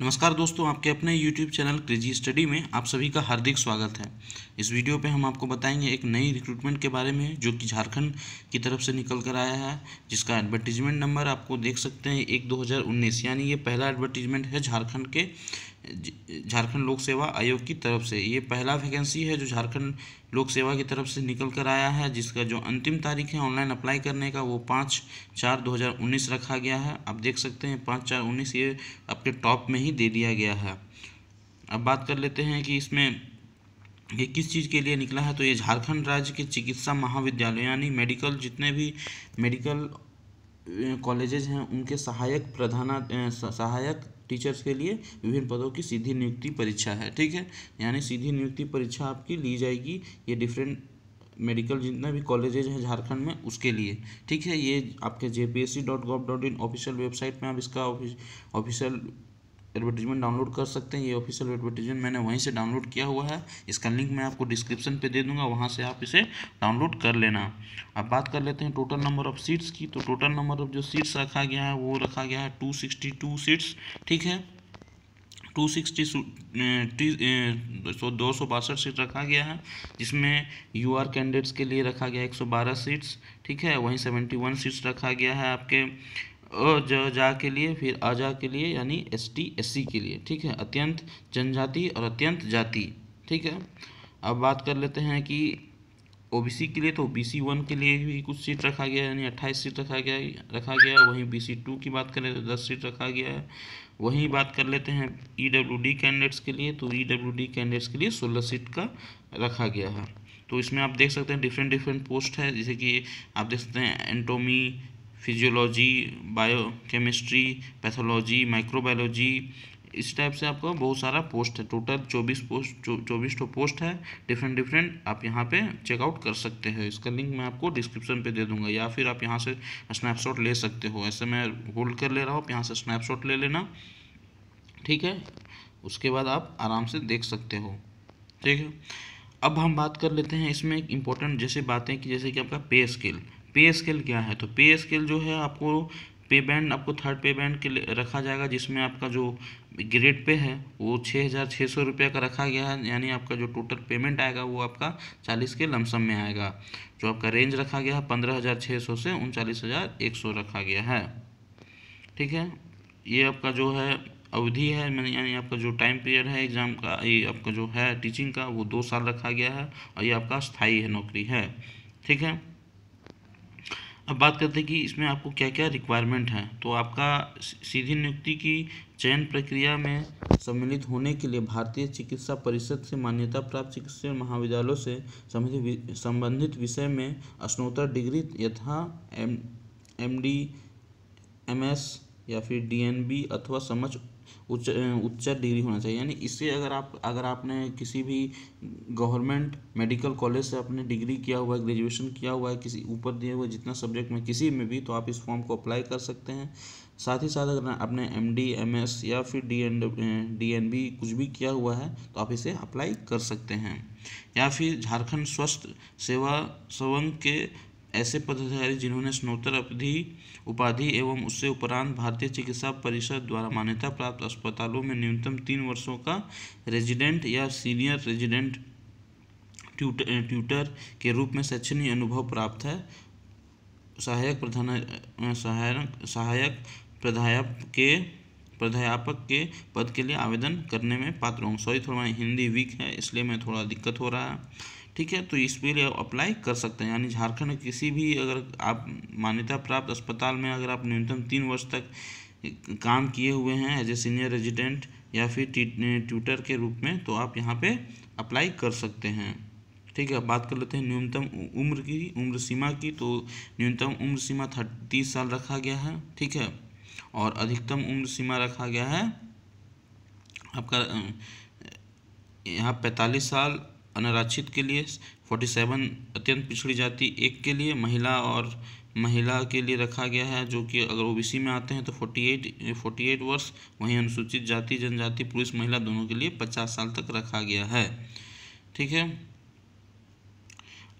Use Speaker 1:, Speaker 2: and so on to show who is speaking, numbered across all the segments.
Speaker 1: नमस्कार दोस्तों, आपके अपने YouTube चैनल क्रेजी स्टडी में आप सभी का हार्दिक स्वागत है। इस वीडियो पे हम आपको बताएंगे एक नई रिक्रूटमेंट के बारे में जो कि झारखंड की तरफ से निकल कर आया है, जिसका एडवर्टीजमेंट नंबर आपको देख सकते हैं 1/2019, यानी ये पहला एडवर्टीजमेंट है झारखंड लोक सेवा आयोग की तरफ से। ये पहला वैकेंसी है जो झारखंड लोक सेवा की तरफ से निकल कर आया है, जिसका जो अंतिम तारीख है ऑनलाइन अप्लाई करने का वो 5/4/2019 रखा गया है। आप देख सकते हैं 5/4/19 ये आपके टॉप में ही दे दिया गया है। अब बात कर लेते हैं कि इसमें ये किस चीज़ के लिए निकला है। तो ये झारखंड राज्य के चिकित्सा महाविद्यालय यानी मेडिकल, जितने भी मेडिकल कॉलेजेज हैं उनके सहायक टीचर्स के लिए विभिन्न पदों की सीधी नियुक्ति परीक्षा है। ठीक है, यानी सीधी नियुक्ति परीक्षा आपकी ली जाएगी ये डिफरेंट मेडिकल जितने भी कॉलेजेज हैं झारखंड में उसके लिए। ठीक है, ये आपके jpsc.gov.in ऑफिशियल वेबसाइट में आप इसका ऑफिशियल एडवर्टीजमेंट डाउनलोड कर सकते हैं। ये ऑफिशियल एडवर्टीजमेंट मैंने वहीं से डाउनलोड किया हुआ है, इसका लिंक मैं आपको डिस्क्रिप्शन पे दे दूंगा, वहाँ से आप इसे डाउनलोड कर लेना। अब बात कर लेते हैं टोटल नंबर ऑफ़ सीट्स की। तो टोटल नंबर ऑफ़ जो सीट्स रखा गया है वो रखा गया है 262 सीट्स। ठीक है, 262 सीट रखा गया है, जिसमें यूआर कैंडिडेट्स के लिए रखा गया 112 सीट्स। ठीक है, वहीं 71 सीट्स रखा गया है आपके जा के लिए, फिर अजा के लिए यानी ST SC के लिए। ठीक है, अत्यंत जनजाति और अत्यंत जाति। ठीक है, अब बात कर लेते हैं कि OBC के लिए। तो BC 1 के लिए भी कुछ सीट रखा गया है, यानी 28 सीट रखा गया। वहीं BC 2 की बात करें तो 10 सीट रखा गया है। वहीं बात कर लेते हैं EWD कैंडिडेट्स के लिए। तो EWD कैंडिडेट्स के लिए 16 सीट का रखा गया है। तो इसमें आप देख सकते हैं डिफरेंट पोस्ट है, जैसे कि आप देख सकते हैं anatomy, physiology, biochemistry, pathology, microbiology, इस टाइप से आपका बहुत सारा पोस्ट है। टोटल 24 पोस्ट है डिफरेंट। आप यहाँ पे चेकआउट कर सकते हैं। इसका लिंक मैं आपको डिस्क्रिप्शन पे दे दूंगा, या फिर आप यहाँ से स्नैपशॉट ले सकते हो। ऐसे मैं होल्ड कर ले रहा हूँ, आप यहाँ से स्नैपशॉट ले लेना। ठीक है, उसके बाद आप आराम से देख सकते हो। ठीक है, अब हम बात कर लेते हैं इसमें एक इम्पोर्टेंट जैसे बातें कि जैसे कि आपका पे स्केल क्या है। तो पे स्केल जो है आपको पे बैंड, आपको थर्ड पे बैंड के लिए रखा जाएगा, जिसमें आपका जो ग्रेड पे है वो 6,600 रुपये का रखा गया है, यानी आपका जो टोटल पेमेंट आएगा वो आपका 40 के लमसम में आएगा। जो आपका रेंज रखा गया है 15,600 से 39,100 रखा गया है। ठीक है, ये आपका जो है अवधि है, मैंने यानी आपका जो टाइम पीरियड है एग्ज़ाम का, ये आपका जो है टीचिंग का वो 2 साल रखा गया है, और ये आपका स्थायी है, नौकरी है। ठीक है, अब बात करते हैं कि इसमें आपको क्या क्या रिक्वायरमेंट है। तो आपका सीधी नियुक्ति की चयन प्रक्रिया में सम्मिलित होने के लिए भारतीय चिकित्सा परिषद से मान्यता प्राप्त चिकित्सा महाविद्यालयों से संबंधित विषय में स्नातक डिग्री यथा MD MS या फिर DNB अथवा उच्च डिग्री होना चाहिए। यानी इससे अगर आपने किसी भी गवर्नमेंट मेडिकल कॉलेज से आपने डिग्री किया हुआ है, ग्रेजुएशन किया हुआ है किसी ऊपर दिए हुए जितना सब्जेक्ट में किसी में भी, तो आप इस फॉर्म को अप्लाई कर सकते हैं। साथ ही साथ अगर आपने MD MS या फिर DNB कुछ भी किया हुआ है तो आप इसे अप्लाई कर सकते हैं। या फिर झारखंड स्वास्थ्य सेवा संघ के ऐसे पदाधिकारी जिन्होंने स्नातक उपाधि एवं उससे उपरांत भारतीय चिकित्सा परिषद द्वारा मान्यता प्राप्त अस्पतालों में न्यूनतम 3 वर्षों का रेजिडेंट या सीनियर रेजिडेंट ट्यूटर के रूप में शैक्षणिक अनुभव प्राप्त है, सहायक प्राध्यापक के पद के लिए आवेदन करने में पात्र होंगे। सॉरी, थोड़ा हिंदी वीक है इसलिए मैं थोड़ा दिक्कत हो रहा है। ठीक है, तो इसके लिए अप्लाई कर सकते हैं। यानी झारखंड किसी भी अगर आप मान्यता प्राप्त अस्पताल में अगर आप न्यूनतम 3 वर्ष तक काम किए हुए हैं एज ए सीनियर रेजिडेंट या फिर ट्यूटर के रूप में, तो आप यहाँ पे अप्लाई कर सकते हैं। ठीक है, बात कर लेते हैं न्यूनतम उम्र सीमा की। तो न्यूनतम उम्र सीमा 30 साल रखा गया है। ठीक है, और अधिकतम उम्र सीमा रखा गया है आपका यहाँ 45 साल अनारक्षित के लिए, 47 अत्यंत पिछड़ी जाति 1 के लिए, महिला के लिए रखा गया है, जो कि अगर OBC में आते हैं तो 48 वर्ष। वहीं अनुसूचित जाति जनजाति पुरुष महिला दोनों के लिए 50 साल तक रखा गया है। ठीक है,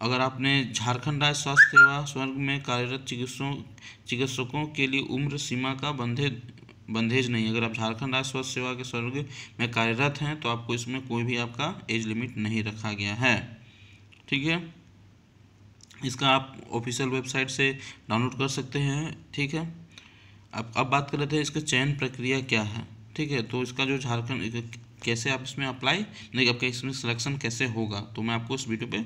Speaker 1: अगर आपने झारखंड राज्य स्वास्थ्य सेवा संघ में कार्यरत चिकित्सकों के लिए उम्र सीमा का बंधेज नहीं। अगर आप झारखंड राज्य स्वास्थ्य सेवा के स्वर्ग में कार्यरत हैं तो आपको इसमें कोई भी आपका एज लिमिट नहीं रखा गया है। ठीक है, इसका आप ऑफिशियल वेबसाइट से डाउनलोड कर सकते हैं। ठीक है, अब बात कर लेते हैं इसका चयन प्रक्रिया क्या है। ठीक है, तो इसका जो झारखंड कैसे आप इसमें अप्लाई नहीं, आपका इसमें सिलेक्शन कैसे होगा, तो मैं आपको इस वीडियो पे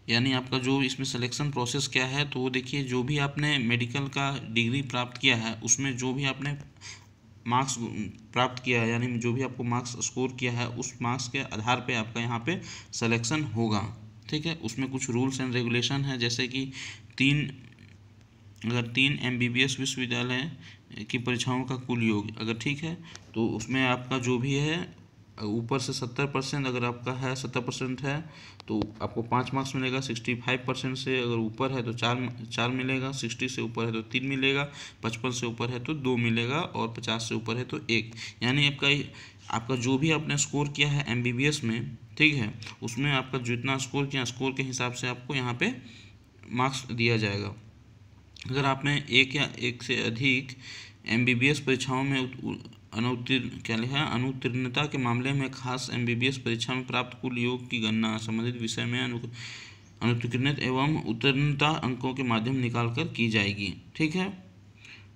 Speaker 1: यानी आपका जो इसमें सिलेक्शन प्रोसेस क्या है, तो वो देखिए, जो भी आपने मेडिकल का डिग्री प्राप्त किया है उसमें जो भी आपने मार्क्स प्राप्त किया है, यानी जो भी आपको मार्क्स स्कोर किया है उस मार्क्स के आधार पे आपका यहाँ पे सिलेक्शन होगा। ठीक है, उसमें कुछ रूल्स एंड रेगुलेशन है, जैसे कि अगर 3 MBBS विश्वविद्यालय की परीक्षाओं का कुल योग अगर ठीक है, तो उसमें आपका जो भी है ऊपर से 70%, अगर आपका है 70% है तो आपको 5 मार्क्स मिलेगा। 65% से अगर ऊपर है तो 4 मिलेगा। 60 से ऊपर है तो 3 मिलेगा। 55 से ऊपर है तो 2 मिलेगा और 50 से ऊपर है तो 1। यानी आपका जो भी आपने स्कोर किया है MBBS में, ठीक है, उसमें आपका जितना स्कोर किया, स्कोर के हिसाब से आपको यहाँ पे मार्क्स दिया जाएगा। अगर आपने एक या एक से अधिक MBBS परीक्षाओं में अनुत्तीर्णता के मामले में खास MBBS परीक्षा में प्राप्त कुल योग की गणना संबंधित विषय में अनुत्तीर्णत एवं उत्तीर्णता अंकों के माध्यम निकाल कर की जाएगी। ठीक है,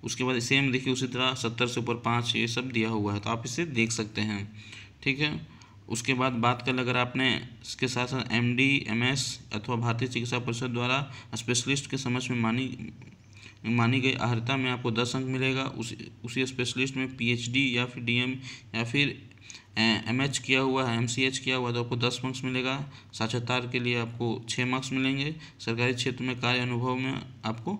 Speaker 1: उसके बाद सेम देखिए उसी तरह 70 से ऊपर 5 ये सब दिया हुआ है, तो आप इसे देख सकते हैं। ठीक है, उसके बाद बात कर, अगर आपने इसके साथ साथ MD MS अथवा भारतीय चिकित्सा परिषद द्वारा स्पेशलिस्ट के समक्ष में मानी गई अर्हता में आपको 10 अंक मिलेगा। उसी स्पेशलिस्ट में PhD या फिर DM या फिर MH किया हुआ है, MCH किया हुआ है तो आपको 10 मार्क्स मिलेगा। साक्षात्कार के लिए आपको 6 मार्क्स मिलेंगे। सरकारी क्षेत्र में कार्य अनुभव में आपको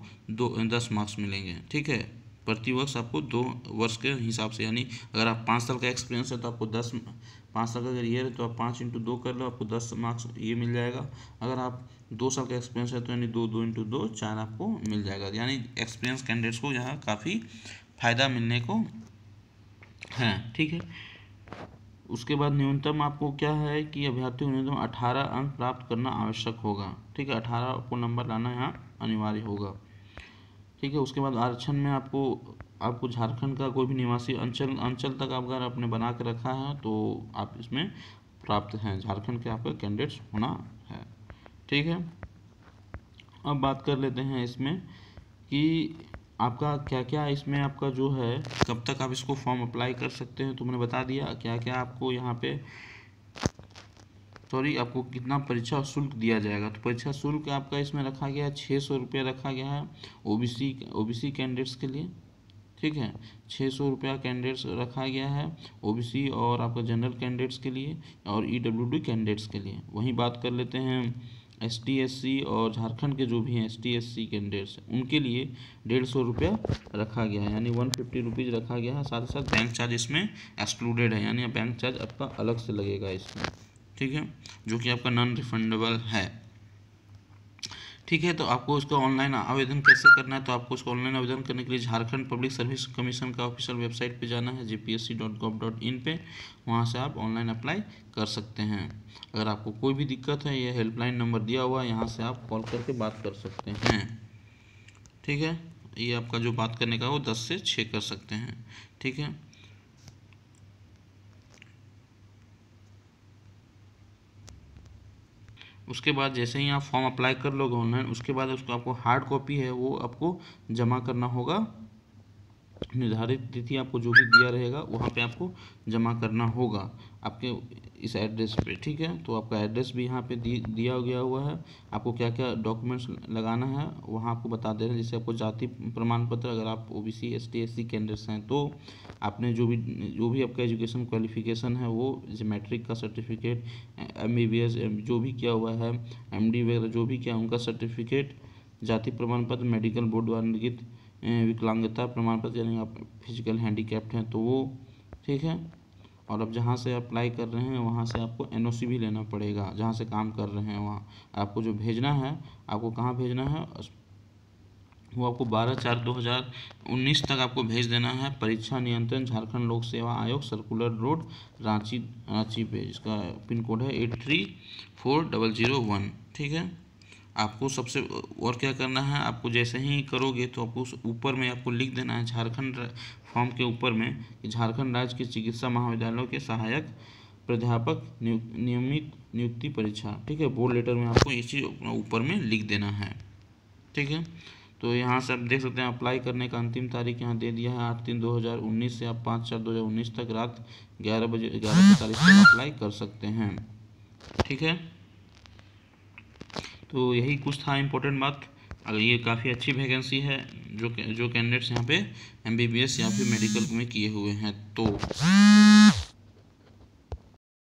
Speaker 1: 10 मार्क्स मिलेंगे। ठीक है, प्रति वर्ष आपको 2 वर्ष के हिसाब से, यानी अगर आप 5 साल का एक्सपीरियंस है तो आपको 5 साल का अगर ईयर है तो आप 5 × 2 कर लो, आपको 10 मार्क्स ये मिल जाएगा। अगर आप 2 साल का एक्सपीरियंस है तो यानी 2 × 2 4 आपको मिल जाएगा। यानी एक्सपीरियंस कैंडिडेट्स को यहाँ काफ़ी फ़ायदा मिलने को है। ठीक है, उसके बाद न्यूनतम आपको क्या है कि अभ्यर्थी को न्यूनतम 18 अंक प्राप्त करना आवश्यक होगा। ठीक है, 18 आपको नंबर लाना यहाँ अनिवार्य होगा। ठीक है, उसके बाद आरक्षण में आपको झारखंड का कोई भी निवासी अंचल तक अगर आपने बना के रखा है तो आप इसमें प्राप्त हैं, झारखंड के आपके कैंडिडेट्स होना है। ठीक है, अब बात कर लेते हैं इसमें कि आपका क्या क्या इसमें आपका जो है कब तक आप इसको फॉर्म अप्लाई कर सकते हैं, तो मैंने बता दिया क्या क्या आपको यहाँ पे आपको कितना परीक्षा शुल्क दिया जाएगा। तो परीक्षा शुल्क आपका इसमें रखा गया है 600 रुपये रखा गया है ओबीसी कैंडिडेट्स के लिए। ठीक है, 600 रुपया कैंडिडेट्स रखा गया है OBC और आपका जनरल कैंडिडेट्स के लिए और EWD कैंडिडेट्स के लिए। वहीं बात कर लेते हैं ST SC और झारखंड के जो भी हैं ST SC कैंडिडेट्स उनके लिए 150 रुपया रखा गया है, यानी 150 रुपीज़ रखा गया है। साथ ही साथ बैंक चार्ज इसमें एक्सक्लूडेड है, यानी बैंक चार्ज आपका अलग से लगेगा इसमें। ठीक है, जो कि आपका नॉन रिफंडेबल है। ठीक है, तो आपको इसका ऑनलाइन आवेदन कैसे करना है, तो आपको इसका ऑनलाइन आवेदन करने के लिए झारखंड पब्लिक सर्विस कमीशन का ऑफिशियल वेबसाइट पे जाना है jpsc.gov.in पे, वहाँ से आप ऑनलाइन अप्लाई कर सकते हैं। अगर आपको कोई भी दिक्कत है, ये हेल्पलाइन नंबर दिया हुआ है, यहाँ से आप कॉल करके बात कर सकते हैं। ठीक है, ये आपका जो बात करने का वो 10 से 6 कर सकते हैं। ठीक है, उसके बाद जैसे ही आप फॉर्म अप्लाई कर लोगे ऑनलाइन, उसके बाद उसको आपको हार्ड कॉपी है वो आपको जमा करना होगा। निर्धारित तिथि आपको जो भी दिया रहेगा वहाँ पे आपको जमा करना होगा आपके इस एड्रेस पे। ठीक है, तो आपका एड्रेस भी यहाँ पे दिया गया हुआ है। आपको क्या क्या डॉक्यूमेंट्स लगाना है वहाँ आपको बता दे रहे हैं, जैसे आपको जाति प्रमाण पत्र, अगर आप OBC ST SC कैंडिडेट्स हैं तो आपने जो भी आपका एजुकेशन क्वालिफिकेशन है वो जैसे मैट्रिक का सर्टिफिकेट, MBBS जो भी किया हुआ है, MD वगैरह जो भी किया उनका सर्टिफिकेट, जाति प्रमाण पत्र, मेडिकल बोर्ड द्वारा निर्गत विकलांगता प्रमाण पत्र, यानी आप फिजिकल हैंडीकैप्ड हैं तो वो। ठीक है, और अब जहाँ से अप्लाई कर रहे हैं वहाँ से आपको NOC भी लेना पड़ेगा, जहाँ से काम कर रहे हैं वहाँ आपको जो भेजना है, आपको कहाँ भेजना है वो आपको 12/4/2019 तक आपको भेज देना है। परीक्षा नियंत्रण झारखंड लोक सेवा आयोग, सर्कुलर रोड, रांची पे, जिसका पिन कोड है 834001। ठीक है, आपको सबसे और क्या करना है, आपको जैसे ही करोगे तो आपको उस ऊपर में आपको लिख देना है झारखंड फॉर्म के ऊपर में कि झारखंड राज्य के चिकित्सा महाविद्यालयों के सहायक प्राध्यापक नियमित नियुक्ति परीक्षा, ठीक है। बोर्ड लेटर में आपको ये चीज़ ऊपर में लिख देना है, ठीक है। तो यहाँ से आप देख सकते हैं अप्लाई करने का अंतिम तारीख यहाँ दे दिया है 8/3/2019 से आप 5/4/2019 तक रात 11:45 तक अप्लाई कर सकते हैं, ठीक है। तो यही कुछ था इम्पोर्टेंट बात। अगर ये काफ़ी अच्छी वैकेंसी है जो कैंडिडेट्स यहाँ पे MBBS या फिर मेडिकल में किए हुए हैं तो